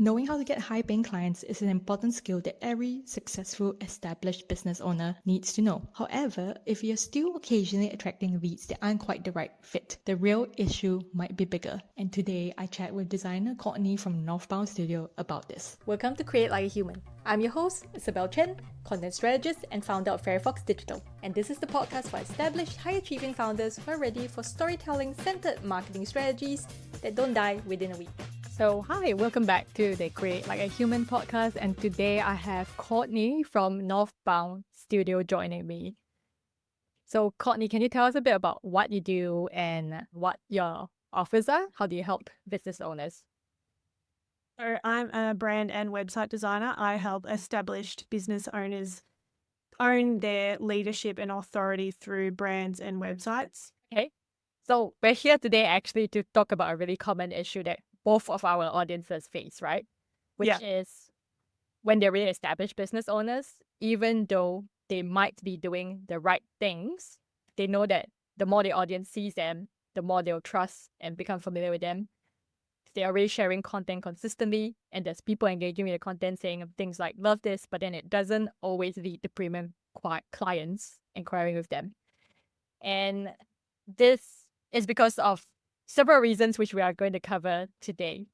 Knowing how to get high-paying clients is an important skill that every successful established business owner needs to know. However, if you're still occasionally attracting leads that aren't quite the right fit, the real issue might be bigger. And today, I chat with designer Courtney from Northbound Studio about this. Welcome to Create Like a Human. I'm your host, Isabel Chen, content strategist and founder of Fairfox Digital. And this is the podcast for established, high-achieving founders who are ready for storytelling-centered marketing strategies that don't die within a week. So, hi, welcome back to the Create Like a Human podcast. And today I have Courtney from Northbound Studio joining me. So, Courtney, can you tell us a bit about what you do and what your offers are? How do you help business owners? So I'm a brand and website designer. I help established business owners own their leadership and authority through brands and websites. Okay. So, we're here today actually to talk about a really common issue that both of our audiences face, right? Which is when they're really established business owners, even though they might be doing the right things, they know that the more the audience sees them, the more they'll trust and become familiar with them. They are really sharing content consistently, and there's people engaging with the content saying things like, love this, but then it doesn't always lead to premium clients inquiring with them. And this is because of several reasons which we are going to cover today.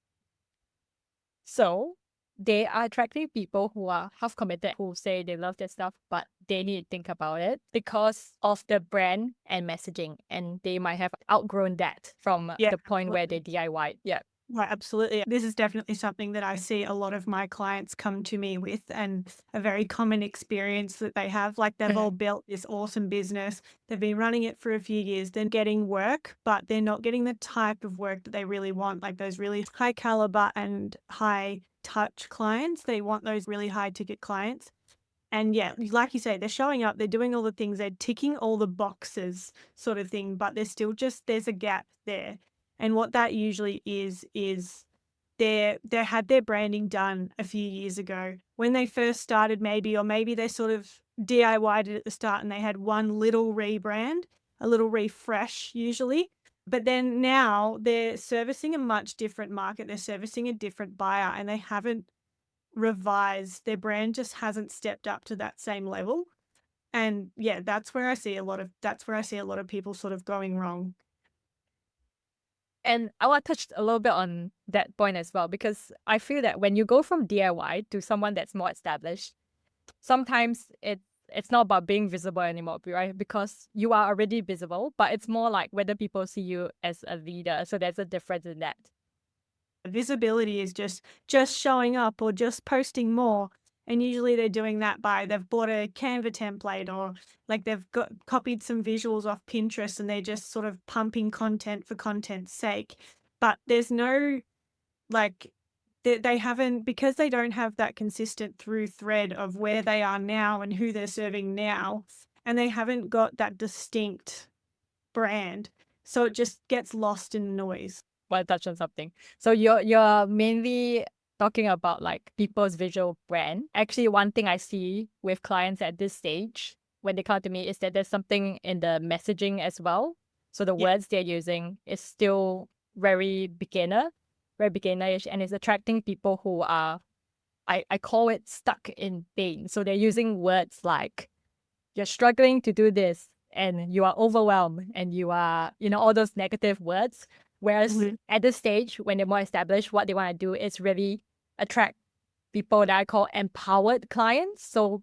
So they are attracting people who are half committed, who say they love their stuff, but they need to think about it because of the brand and messaging. And they might have outgrown that from the point where they DIY. Yeah. Right, absolutely. This is definitely something that I see a lot of my clients come to me with, and a very common experience that they have. Like, they've all built this awesome business. They've been running it for a few years. They're getting work, but they're not getting the type of work that they really want, like those really high caliber and high touch clients. They want those really high ticket clients. And yeah, like you say, they're showing up, they're doing all the things, they're ticking all the boxes sort of thing, but there's still there's a gap there. And what that usually is they had their branding done a few years ago when they first started, maybe, or maybe they sort of DIY'd it at the start and they had one little rebrand, a little refresh usually. But then now they're servicing a much different market. They're servicing a different buyer, and they haven't revised. Their brand just hasn't stepped up to that same level. And yeah, that's where I see a lot of people sort of going wrong. And I want to touch a little bit on that point as well, because I feel that when you go from DIY to someone that's more established, sometimes it's not about being visible anymore, right? Because you are already visible, but it's more like whether people see you as a leader. So there's a difference in that. Visibility is just showing up or just posting more. And usually they're doing that by they've bought a Canva template, or like they've copied some visuals off Pinterest and they're just sort of pumping content for content's sake. But there's no, like, they haven't, because they don't have that consistent through thread of where they are now and who they're serving now, and they haven't got that distinct brand. So it just gets lost in the noise. Want to touch on something. So you're mainly talking about like people's visual brand. Actually, one thing I see with clients at this stage when they come to me is that there's something in the messaging as well. So the words they're using is still very beginnerish, and it's attracting people who are, I call it stuck in pain. So they're using words like, you're struggling to do this, and you are overwhelmed, and you are, all those negative words. Whereas at this stage, when they're more established, what they want to do is really attract people that I call empowered clients. So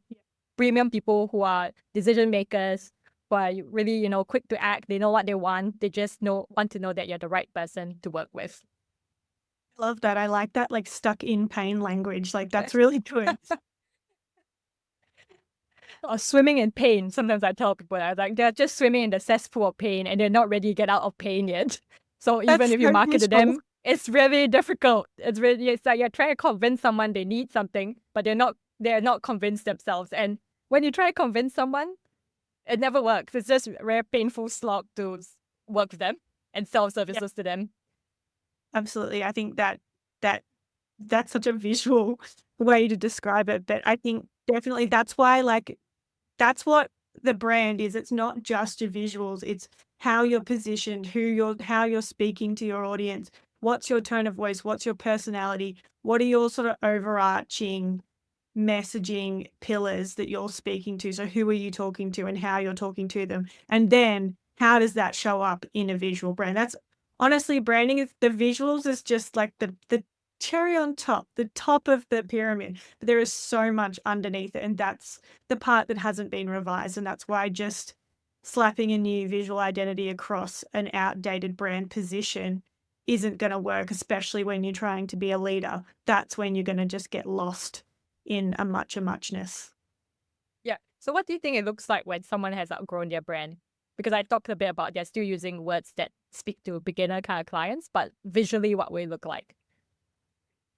premium people who are decision makers, who are really, quick to act. They know what they want. They just want to know that you're the right person to work with. Love that. I like that, like, stuck in pain language. Like, that's really good. Or swimming in pain. Sometimes I tell people that, like, they're just swimming in the cesspool of pain and they're not ready to get out of pain yet. So even if you market to them, it's really difficult. It's like you're trying to convince someone they need something, but they're not convinced themselves. And when you try to convince someone, it never works. It's just a very painful slog to work with them and sell services to them. Absolutely. I think that's such a visual way to describe it. But I think definitely that's why, like, that's what the brand is. It's not just your visuals. It's how you're positioned, how you're speaking to your audience, What's your tone of voice? What's your personality? What are your sort of overarching messaging pillars that you're speaking to? So who are you talking to and how you're talking to them? And then how does that show up in a visual brand? That's honestly, branding is the visuals is just like the cherry on top, the top of the pyramid. But there is so much underneath it. And that's the part that hasn't been revised. And that's why just slapping a new visual identity across an outdated brand position isn't going to work, especially when you're trying to be a leader. That's when you're going to just get lost in a muchness. Yeah. So what do you think it looks like when someone has outgrown their brand? Because I talked a bit about they're still using words that speak to beginner kind of clients, but visually what will it look like?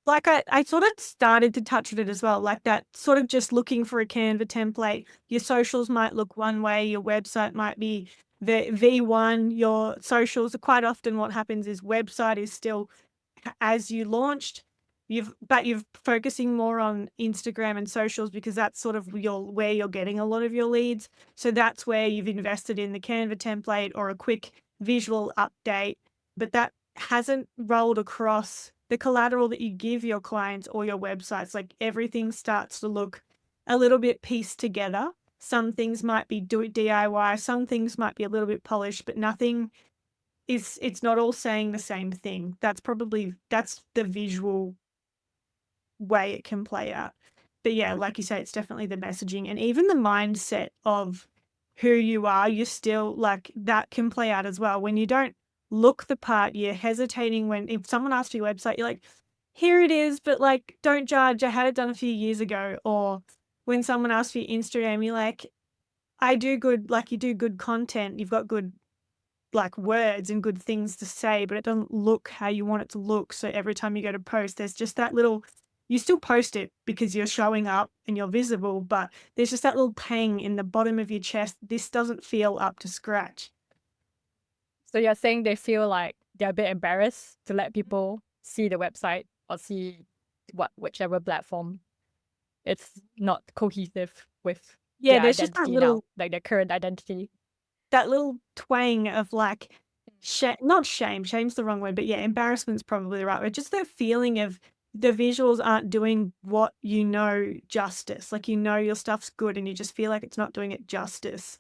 Like I sort of started to touch on it as well, like that sort of just looking for a Canva template. Your socials might look one way, your website might be the V1, your socials. Quite often what happens is website is still as you launched, you're focusing more on Instagram and socials because that's sort of where you're getting a lot of your leads. So that's where you've invested in the Canva template or a quick visual update, but that hasn't rolled across the collateral that you give your clients or your websites. Like everything starts to look a little bit pieced together. Some things might be do it DIY, some things might be a little bit polished, but nothing it's not all saying the same thing. That's the visual way it can play out. But yeah, like you say, it's definitely the messaging and even the mindset of who you are. You're still like that can play out as well. When you don't look the part, you're hesitating if someone asks for your website, you're like, here it is, but like, don't judge. I had it done a few years ago. Or when someone asks for your Instagram, you're like, I do good, like you do good content. You've got good like words and good things to say, but it doesn't look how you want it to look. So every time you go to post, there's just that little, you still post it because you're showing up and you're visible, but there's just that little pang in the bottom of your chest. This doesn't feel up to scratch. So you're saying they feel like they're a bit embarrassed to let people see the website or see whichever platform. It's not cohesive with Yeah, their there's just identity now, like their current identity. that little twang of like, not shame, shame's the wrong word, but yeah, embarrassment's probably the right word. Just that feeling of the visuals aren't doing what you know justice. Like you know your stuff's good and you just feel like it's not doing it justice.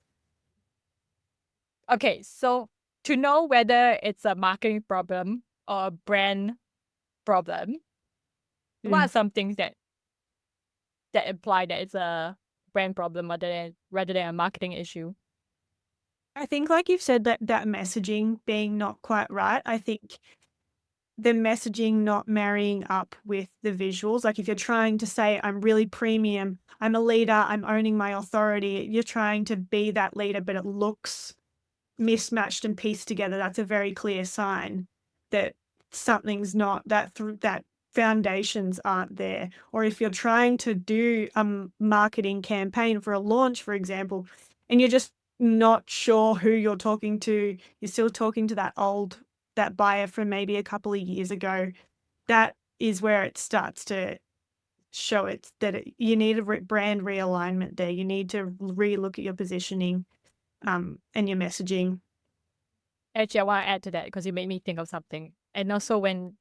Okay, so to know whether it's a marketing problem or a brand problem, what are some things that imply that it's a brand problem rather than a marketing issue? I think like you've said that messaging being not quite right. I think the messaging not marrying up with the visuals. Like if you're trying to say, I'm really premium, I'm a leader, I'm owning my authority, you're trying to be that leader, but it looks mismatched and pieced together. That's a very clear sign that something's not, that foundations aren't there. Or if you're trying to do a marketing campaign for a launch, for example, and you're just not sure who you're talking to, you're still talking to that buyer from maybe a couple of years ago, that is where it starts to show you need a brand realignment there. You need to relook at your positioning and your messaging. Actually, I want to add to that because you made me think of something. And also when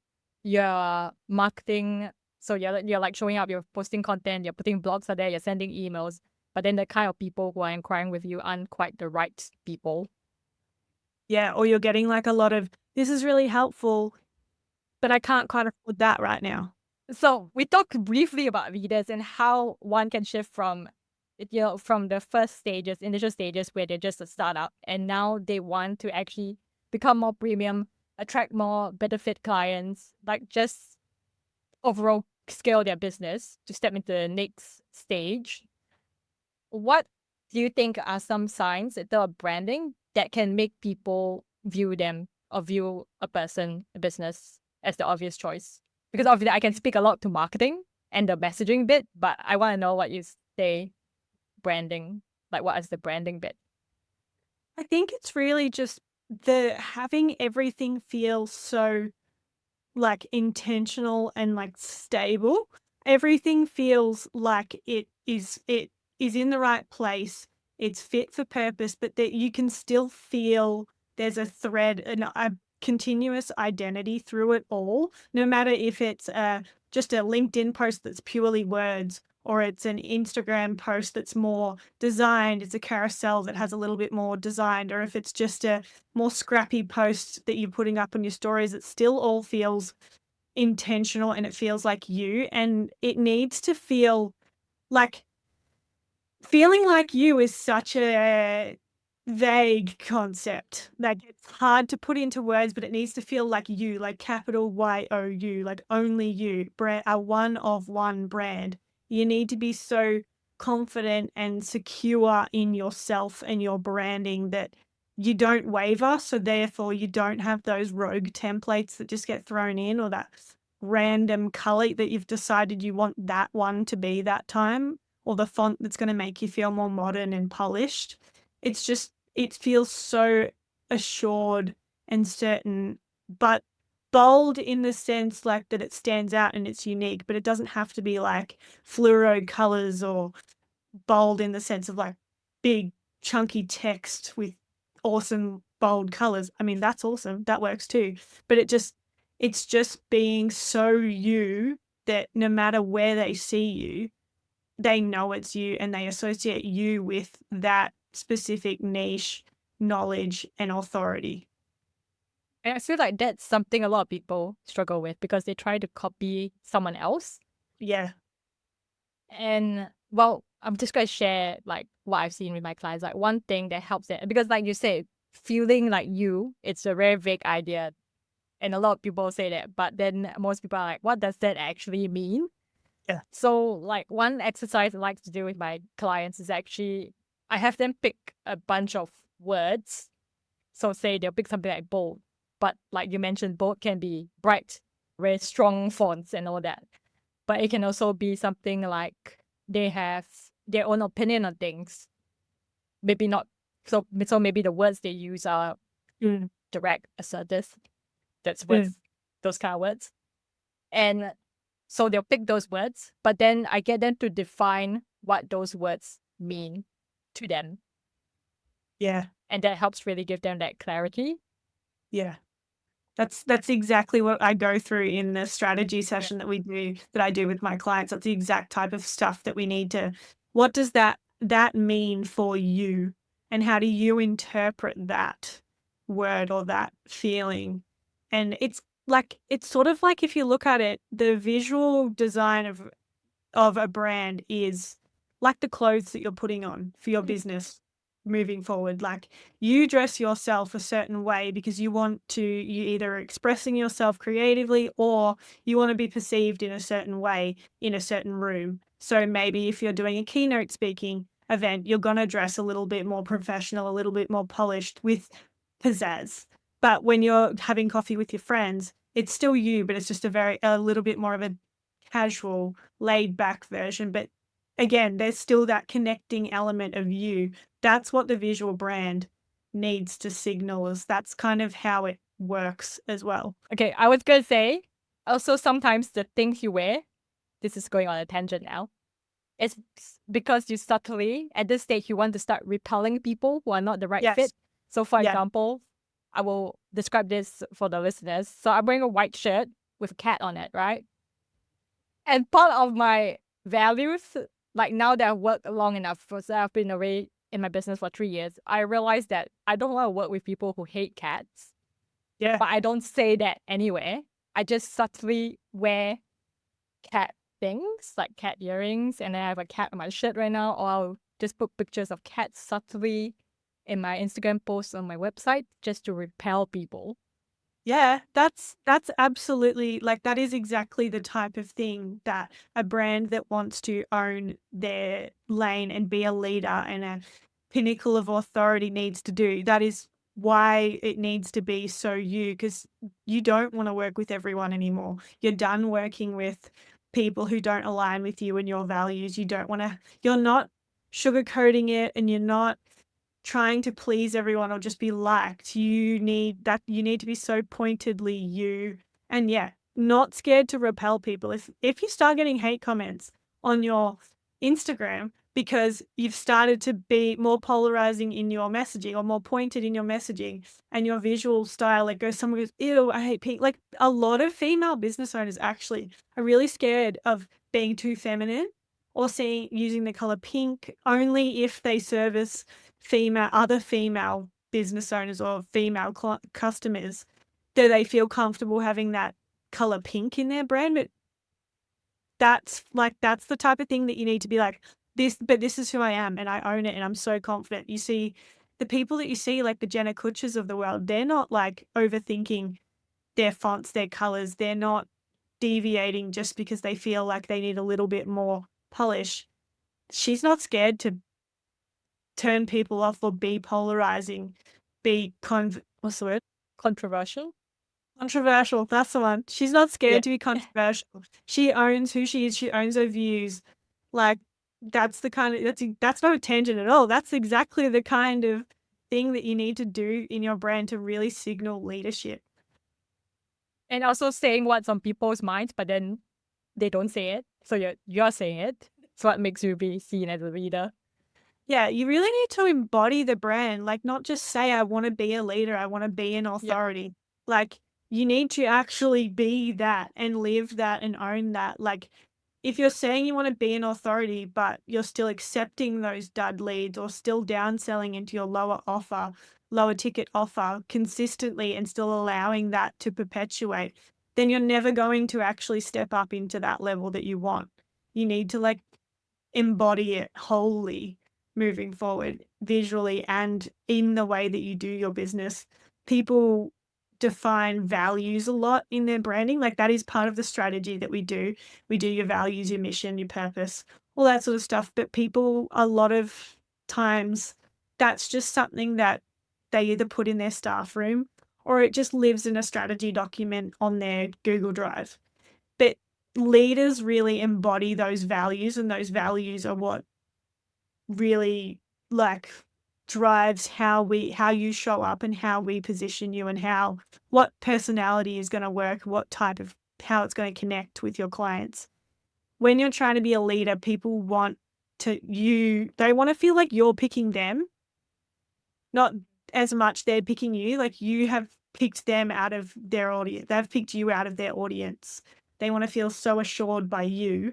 you're marketing, so you're like showing up, you're posting content, you're putting blogs out there, you're sending emails, but then the kind of people who are inquiring with you aren't quite the right people. Yeah, or you're getting like a lot of, this is really helpful, but I can't quite afford that right now. So we talked briefly about leaders and how one can shift from the initial stages where they're just a startup, and now they want to actually become more premium, attract more better fit clients, like just overall scale their business to step into the next stage. What do you think are some signs in terms of branding that can make people view them or view a person, a business as the obvious choice? Because obviously I can speak a lot to marketing and the messaging bit, but I want to know what you say branding, like what is the branding bit? I think it's really just the having everything feel so like intentional and like stable. Everything feels like it is in the right place. It's fit for purpose, but that you can still feel there's a thread. And continuous identity through it all, no matter if it's just a LinkedIn post that's purely words, or it's an Instagram post that's more designed, it's a carousel that has a little bit more designed, or if it's just a more scrappy post that you're putting up on your stories, it still all feels intentional and it feels like you. And it needs to feel like, feeling like you is such a vague concept. Like, it's hard to put into words, but it needs to feel like you, like capital YOU, like only you, brand, a one of one brand. You need to be so confident and secure in yourself and your branding that you don't waver. So therefore you don't have those rogue templates that just get thrown in, or that random color that you've decided you want that one to be that time, or the font that's going to make you feel more modern and polished. It's just, it feels so assured and certain, but bold in the sense like that it stands out and it's unique, but it doesn't have to be like fluoro colors, or bold in the sense of like big chunky text with awesome bold colors. I mean, that's awesome. That works too. But it's just being so you that no matter where they see you, they know it's you and they associate you with that specific niche, knowledge, and authority. And I feel like that's something a lot of people struggle with because they try to copy someone else. Yeah. And well, I'm just going to share like what I've seen with my clients. Like one thing that helps it, because like you said, feeling like you, it's a very vague idea. And a lot of people say that, but then most people are like, what does that actually mean? Yeah. So like one exercise I like to do with my clients is actually, I have them pick a bunch of words. So say they'll pick something like bold, but like you mentioned, bold can be bright, very strong fonts and all that. But it can also be something like they have their own opinion on things. Maybe not, so maybe the words they use are direct, assertive. That's words, those kind of words. And so they'll pick those words, but then I get them to define what those words mean to them. Yeah. And that helps really give them that clarity. Yeah. That's exactly what I go through in the strategy session that I do with my clients. That's the exact type of stuff that we need to, what does that mean for you? And how do you interpret that word or that feeling? And it's sort of like, if you look at it, the visual design of a brand is like the clothes that you're putting on for your business moving forward. Like, you dress yourself a certain way because you either expressing yourself creatively, or you want to be perceived in a certain way in a certain room. So maybe if you're doing a keynote speaking event, you're going to dress a little bit more professional, a little bit more polished with pizzazz. But when you're having coffee with your friends, it's still you, but it's just a little bit more of a casual, laid back version. But again, there's still that connecting element of you. That's what the visual brand needs to signal us. That's kind of how it works as well. Okay, I was going to say, also sometimes the things you wear, this is going on a tangent now, it's because you subtly, at this stage, you want to start repelling people who are not the right Yes. fit. So for Yeah. example, I will describe this for the listeners. So I'm wearing a white shirt with a cat on it, right? And part of my values, like now that I've worked long enough, so I've been away in my business for 3 years, I realized that I don't want to work with people who hate cats. Yeah. But I don't say that anywhere. I just subtly wear cat things, like cat earrings, and then I have a cat on my shirt right now, or I'll just put pictures of cats subtly in my Instagram posts on my website just to repel people. Yeah, that's absolutely, like, that is exactly the type of thing that a brand that wants to own their lane and be a leader and a pinnacle of authority needs to do. That is why it needs to be so you, because you don't want to work with everyone anymore. You're done working with people who don't align with you and your values. You're not sugarcoating it, and you're not trying to please everyone or just be liked. You need to be so pointedly you, and not scared to repel people. If you start getting hate comments on your Instagram, because you've started to be more polarizing in your messaging or more pointed in your messaging and your visual style. Like someone goes, ew, I hate pink. Like a lot of female business owners actually are really scared of being too feminine or using the color pink only if they service other female business owners or female customers. Do they feel comfortable having that color pink in their brand? But that's the type of thing that you need to be like, this is who I am and I own it and I'm so confident. You see, the people that you see, like the Jenna Kutchers of the world, they're not like overthinking their fonts, their colors. They're not deviating just because they feel like they need a little bit more polish. She's not scared to turn people off or be polarizing, what's the word? Controversial. Controversial, that's the one. She's not scared Yeah. to be controversial. She owns who she is. She owns her views. Like that's the kind of that's not a tangent at all. That's exactly the kind of thing that you need to do in your brand to really signal leadership. And also saying what's on people's minds, but then they don't say it. So you're saying it. So what makes you be seen as a leader? Yeah, you really need to embody the brand. Like not just say I want to be a leader, I want to be an authority. Like you need to actually be that and live that and own that. Like if you're saying you want to be an authority, but you're still accepting those dud leads or still downselling into your lower ticket offer consistently and still allowing that to perpetuate, then you're never going to actually step up into that level that you want. You need to like embody it wholly moving forward, visually and in the way that you do your business. People define values a lot in their branding. Like that is part of the strategy that we do. We do your values, your mission, your purpose, all that sort of stuff. But people, a lot of times, that's just something that they either put in their staff room or it just lives in a strategy document on their Google Drive. But leaders really embody those values, and those values are what really like drives how you show up and how we position you and what personality is going to work, how it's going to connect with your clients. When you're trying to be a leader, people they want to feel like you're picking them, not as much they're picking you. Like you have picked them out of their audience. They've picked you out of their audience. They want to feel so assured by you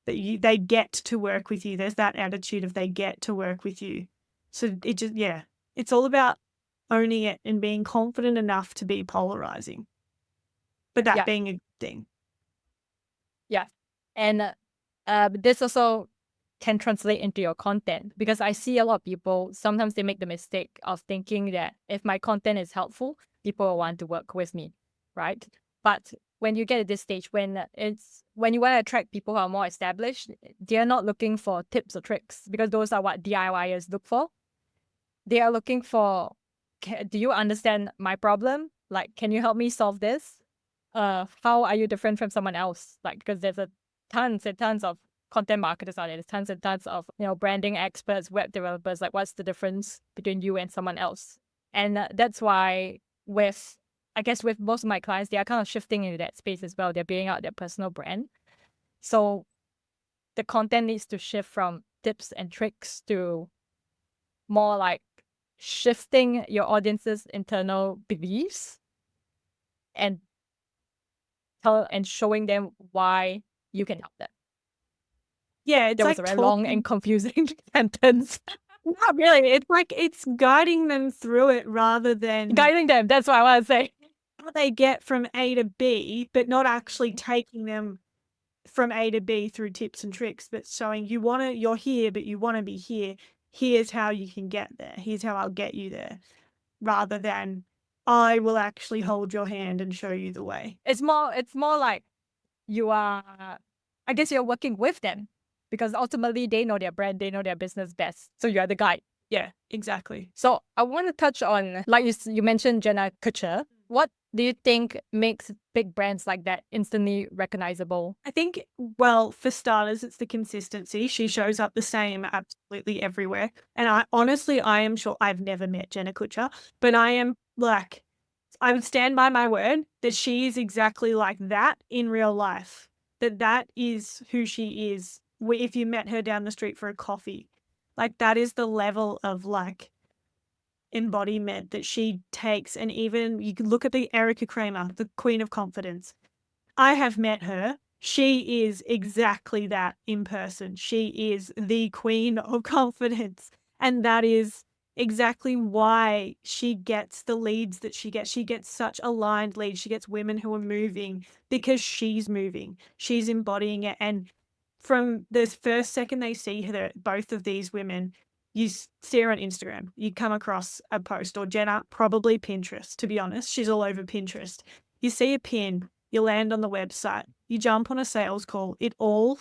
that they get to work with you. There's that attitude of they get to work with you. So it's all about owning it and being confident enough to be polarizing, but that being a good thing. Yeah. And this also can translate into your content, because I see a lot of people, sometimes they make the mistake of thinking that if my content is helpful, people will want to work with me, right? But when you get at this stage, when you want to attract people who are more established, they're not looking for tips or tricks, because those are what DIYers look for. They are looking for, do you understand my problem? Like, can you help me solve this? How are you different from someone else? Like, because there's tons and tons of content marketers out there. There's tons and tons of branding experts, web developers. Like, what's the difference between you and someone else? And that's why with most of my clients, they are kind of shifting into that space as well. They're building out their personal brand. So the content needs to shift from tips and tricks to more like shifting your audience's internal beliefs and showing them why you can help them. Yeah, it's That was like a very long and confusing sentence. Not really. It's like it's guiding them through it rather than guiding them. That's what I want to say. How they get from A to B, but not actually taking them from A to B through tips and tricks, but showing you're here, but you want to be here. Here's how you can get there. Here's how I'll get you there. Rather than I will actually hold your hand and show you the way. It's more like you are, I guess you're working with them, because ultimately they know their brand, they know their business best. So you are the guide. Yeah, exactly. So I want to touch on, like you mentioned Jenna Kutcher. What do you think makes big brands like that instantly recognizable? I think, well, for starters, it's the consistency. She shows up the same absolutely everywhere. And I am sure I've never met Jenna Kutcher, but I would stand by my word that she is exactly like that in real life. That is who she is if you met her down the street for a coffee. Like, that is the level of like embodiment that she takes. And even you can look at the Erica Kramer, the queen of confidence. I have met her. She is exactly that in person. She is the queen of confidence. And that is exactly why she gets the leads that she gets. She gets such aligned leads. She gets women who are moving because she's moving. She's embodying it. And from the first second they see her, both of these women, you see her on Instagram, you come across a post, or Jenna, probably Pinterest, to be honest. She's all over Pinterest. You see a pin, you land on the website, you jump on a sales call. It all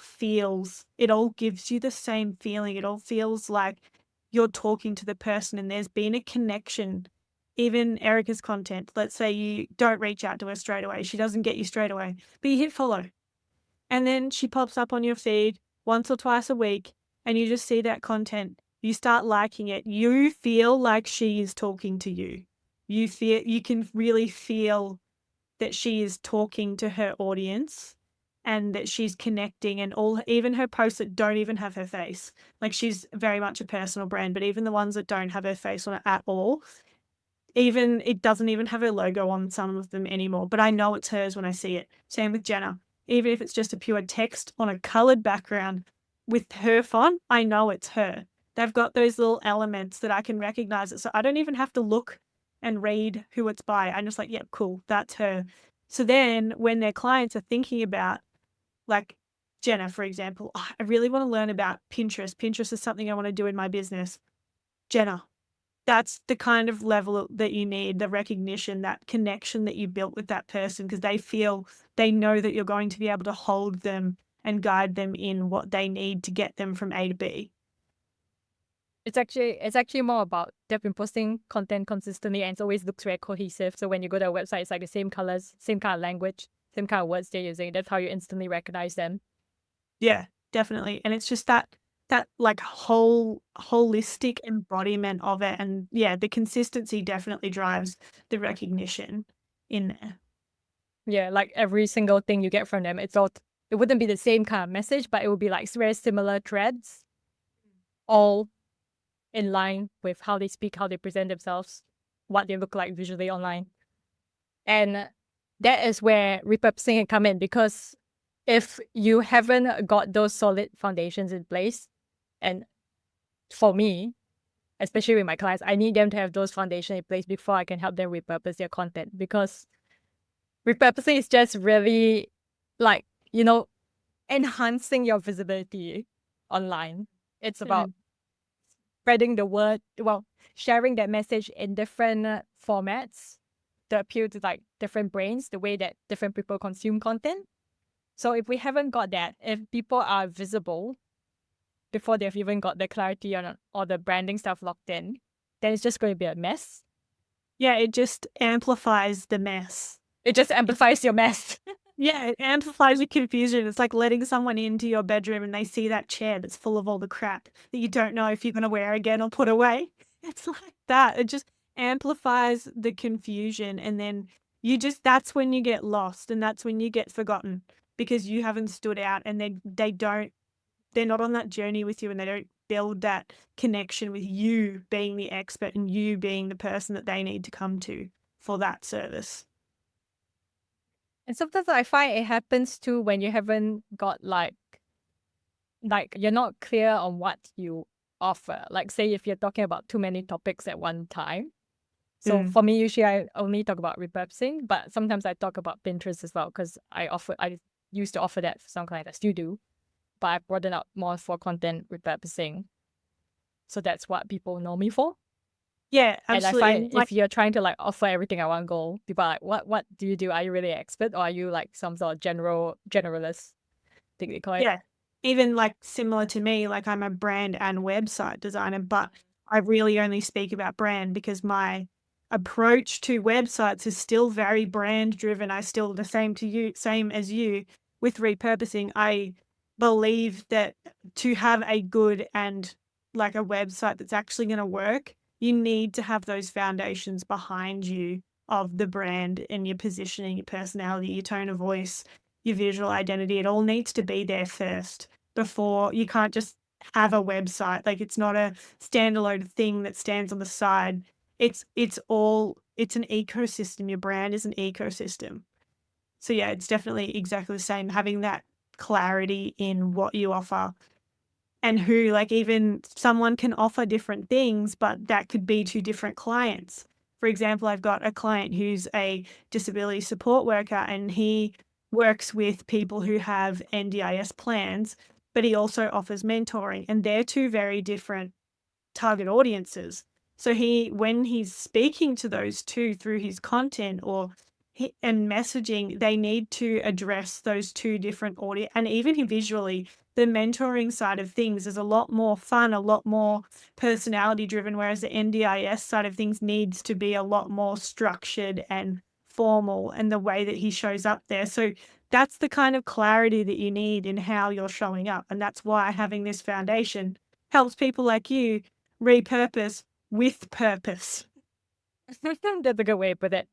gives you the same feeling. It all feels like you're talking to the person and there's been a connection. Even Erica's content, let's say you don't reach out to her straight away. She doesn't get you straight away, but you hit follow. And then she pops up on your feed once or twice a week and you just see that content. You start liking it. You feel like she is talking to you. You can really feel that she is talking to her audience and that she's connecting, and even her posts that don't even have her face. Like, she's very much a personal brand, but even the ones that don't have her face on it at all, even it doesn't even have her logo on some of them anymore, but I know it's hers when I see it. Same with Jenna. Even if it's just a pure text on a colored background with her font, I know it's her. They've got those little elements that I can recognize it. So I don't even have to look and read who it's by. I'm just like, yeah, cool, that's her. So then when their clients are thinking about, like Jenna, for example, "Oh, I really want to learn about Pinterest. Pinterest is something I want to do in my business." Jenna, that's the kind of level that you need, the recognition, that connection that you built with that person, because they know that you're going to be able to hold them and guide them in what they need to get them from A to B. It's actually more about they've been posting content consistently and it always looks very cohesive. So when you go to a website, it's like the same colors, same kind of language, same kind of words they're using. That's how you instantly recognize them. Yeah, definitely. And it's just that like holistic embodiment of it. And yeah, the consistency definitely drives the recognition in there. Yeah, like every single thing you get from them, it wouldn't be the same kind of message, but it would be like very similar threads, all in line with how they speak, how they present themselves, what they look like visually online. And that is where repurposing can come in, because if you haven't got those solid foundations in place, and for me, especially with my clients, I need them to have those foundations in place before I can help them repurpose their content, because repurposing is just really like, enhancing your visibility online. It's about spreading the word, sharing that message in different formats to appeal to like different brains, the way that different people consume content. So if we haven't got that, if people are visible before they've even got the clarity on or the branding stuff locked in, then it's just going to be a mess. Yeah, it just amplifies the mess. It just amplifies your mess. Yeah, it amplifies the confusion. It's like letting someone into your bedroom and they see that chair that's full of all the crap that you don't know if you're going to wear again or put away. It's like that. It just amplifies the confusion. And then that's when you get lost and that's when you get forgotten, because you haven't stood out and they're not on that journey with you, and they don't build that connection with you being the expert and you being the person that they need to come to for that service. And sometimes I find it happens too when you haven't got like you're not clear on what you offer. Like, say if you're talking about too many topics at one time. So for me, usually I only talk about repurposing, but sometimes I talk about Pinterest as well, because I used to offer that for some clients. I still do, but I broaden out more for content repurposing. So that's what people know me for. Yeah, absolutely. And I find if you're trying to like offer everything at one go, people are like, what do you do? Are you really an expert, or are you like some sort of generalist? I think they call it. Yeah. Even like similar to me, like I'm a brand and website designer, but I really only speak about brand because my approach to websites is still very brand driven. I still same as you with repurposing. I believe that to have a good and like a website that's actually going to work, you need to have those foundations behind you of the brand and your positioning, your personality, your tone of voice, your visual identity. It all needs to be there first before. You can't just have a website. Like, it's not a standalone thing that stands on the side. It's an ecosystem. Your brand is an ecosystem. So yeah, it's definitely exactly the same, having that clarity in what you offer and who, like, even someone can offer different things, but that could be to different clients. For example, I've got a client who's a disability support worker, and he works with people who have NDIS plans, but he also offers mentoring, and they're two very different target audiences. So when he's speaking to those two through his content and messaging, they need to address those two different audience. And even visually, the mentoring side of things is a lot more fun, a lot more personality driven, whereas the NDIS side of things needs to be a lot more structured and formal, and the way that he shows up there. So that's the kind of clarity that you need in how you're showing up. And that's why having this foundation helps people like you repurpose with purpose. That's a good way to put it.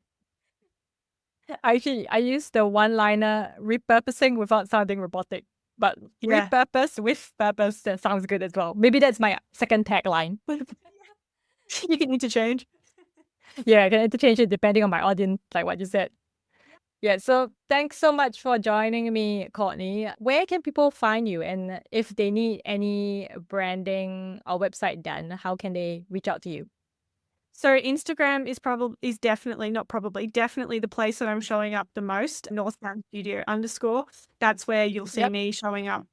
Actually, I use the one-liner repurposing without sounding robotic. But Yeah. repurpose with purpose, that sounds good as well. Maybe that's my second tagline. You can interchange. Yeah, I can interchange it depending on my audience, like what you said. Yeah, so thanks so much for joining me, Courtney. Where can people find you? And if they need any branding or website done, how can they reach out to you? So Instagram definitely the place that I'm showing up the most. Northbound Studio _. That's where you'll see Yep. me showing up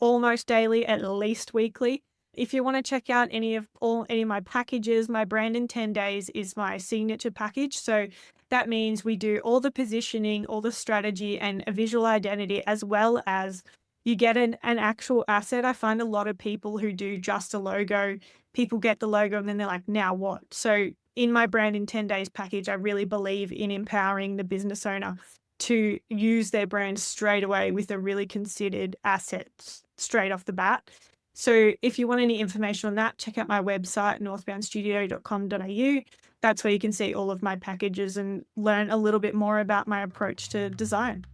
almost daily, at least weekly. If you want to check out any of my packages, my brand in 10 days is my signature package. So that means we do all the positioning, all the strategy, and a visual identity, as well as you get an actual asset. I find a lot of people who do just a logo, people get the logo and then they're like, now what? So in my brand in 10 days package, I really believe in empowering the business owner to use their brand straight away with a really considered asset straight off the bat. So if you want any information on that, check out my website, northboundstudio.com.au. That's where you can see all of my packages and learn a little bit more about my approach to design.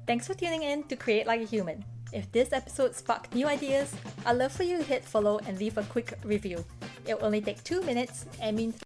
Thanks for tuning in to Create Like a Human. If this episode sparked new ideas, I'd love for you to hit follow and leave a quick review. It'll only take 2 minutes and means